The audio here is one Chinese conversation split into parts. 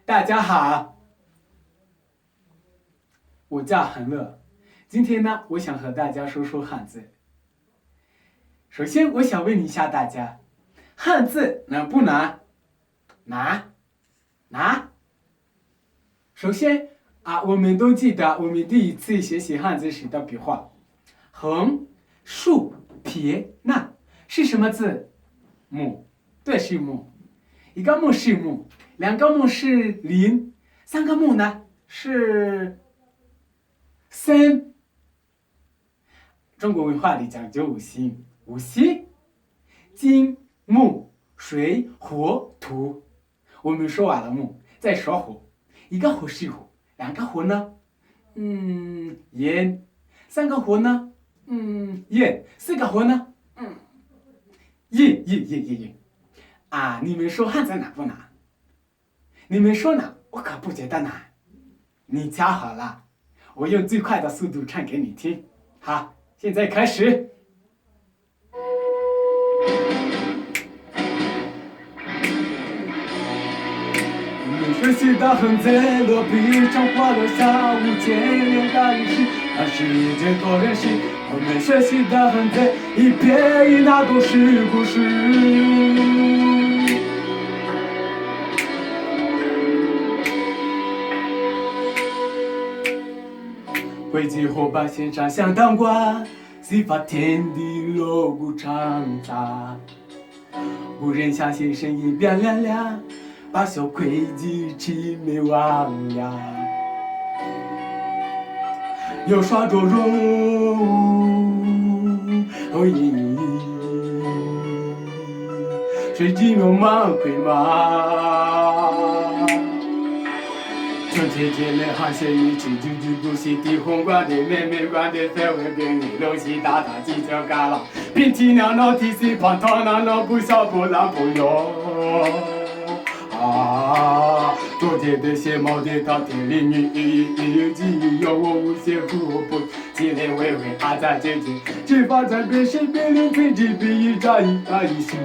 大家好，我叫恒乐。今天呢，我想和大家说说汉字。首先，我想问一下大家，汉字难不难？难。首先我们都记得我们第一次学习汉字时的笔画，横、竖、撇、捺是什么字？木，对，是木。一个木是木，两个木是林，三个木呢是森。中国文化里讲究五行，五行金、木、水、火、土。我们说完了木，再说火。一个火是火，两个火呢？炎。三个火呢？焰。四个火呢？焰。你们说汉字难不难？你们说难，我可不觉得难。你瞧好了，我用最快的速度唱给你听。好，现在开始。学习的汉字，落笔成画留下无千年的历史，那是一件多人事。我们学习的汉字，一撇一捺都是故事。汇集火把线上相当挂，激发天地锣鼓长杂。无人相信声音变亮亮，把小诡计魑魅魍魉。又耍着肉，水晶有满回马。春天节来寒写一句，句句不息地红光的妹妹光的在外边，你龙戏大大犄角旮旯，遍体娘娘提心胖汤那那不小不烂不哟。昨天的些毛的到天里你记忆有我无限苦不积累微微在结局，只发在边谁边领推之笔一扎一心。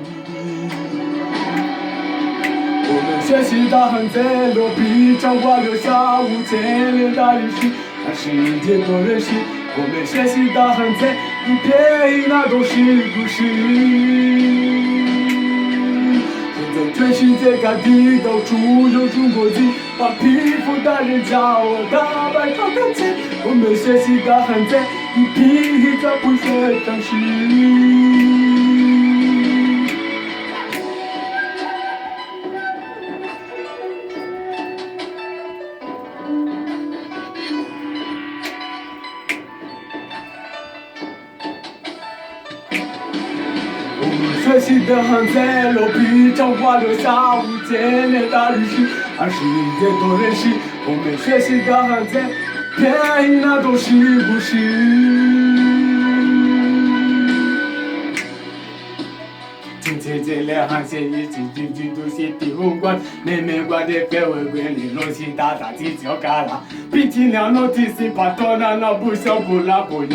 我们学习的汉字，落笔成画留下无千年的历史，那是一件多人事。我们学习的汉字，一撇一捺都是故事。现在全世界各地到处有中国字，把皮肤的人叫我大白头的气。我们学习的汉字，一匹这不学常识。学习的汉字，落笔成画留下无千年的历史，那是一件多人事。我们学习的汉字，撇一捺都是故事。今天这两行写一句，句句都是地红光，妹妹光的在外边，你龙戏大大犄角旮旯，遍体娘娘提心胖汤那不小不烂不哟。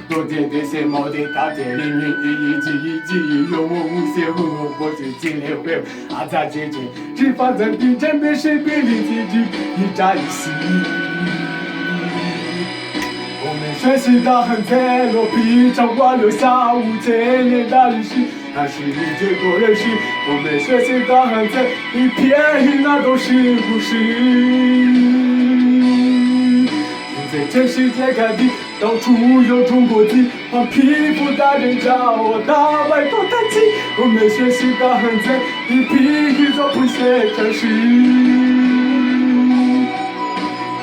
昨天的些毛的大天里一记有我无限苦不去积累回在结局，只发在地震边谁边领结局一扎一心。我们学习的汉字，落笔成画留下无千年的历史，那是一件多人事。我们学习的汉字，一撇一捺都是故事。在全世界各地到处有中国字，黄皮肤的人叫我大白头的气。我们学习的汉字，一匹一座不学常识。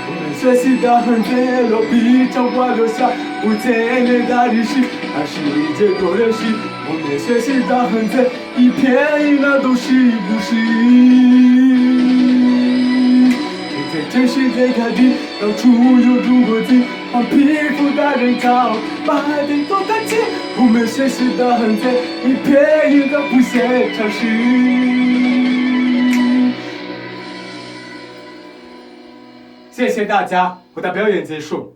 我们学习的汉字，落笔成画留下无千年的历史，那是一件多人事。我们学习的汉字，一撇一捺都是故事。在全世界各地到处有中国字，黄皮肤的人叫白头的气。我们学习的汉字，一撇一捺不学常识。谢谢大家，我的表演结束。